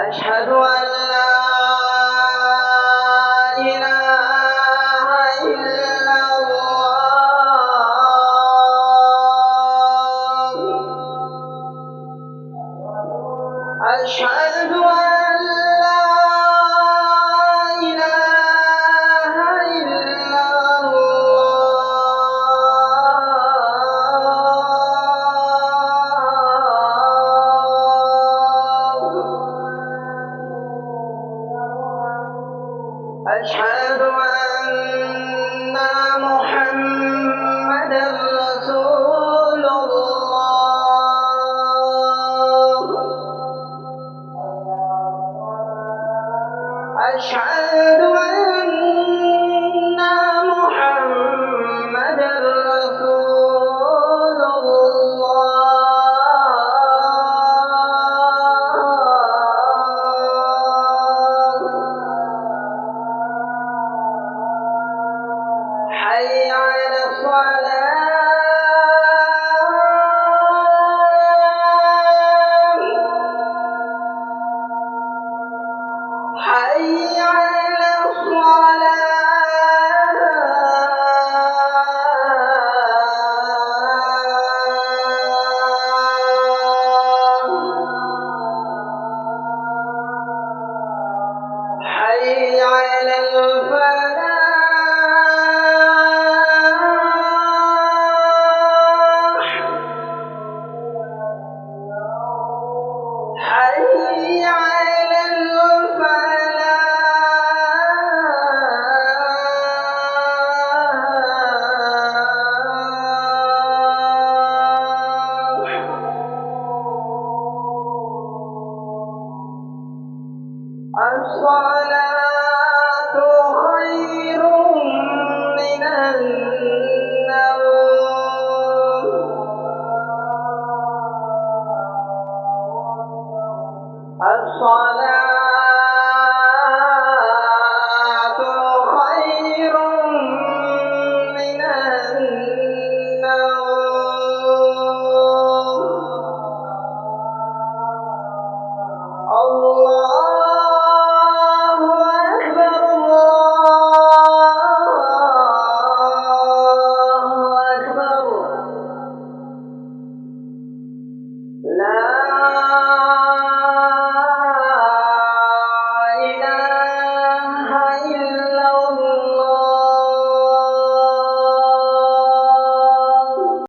أشهد أن لا إله إلا الله. أشهد أن لا إله إلا أشهد أن محمدًا رسول الله. أشهد أن محمدًا رسول الله. حي على الصلاة. حي على الصلاة. حي على الفلاح. حي على الفلاح. الصلاة خير من النوم. الصلاة خير من النوم. الله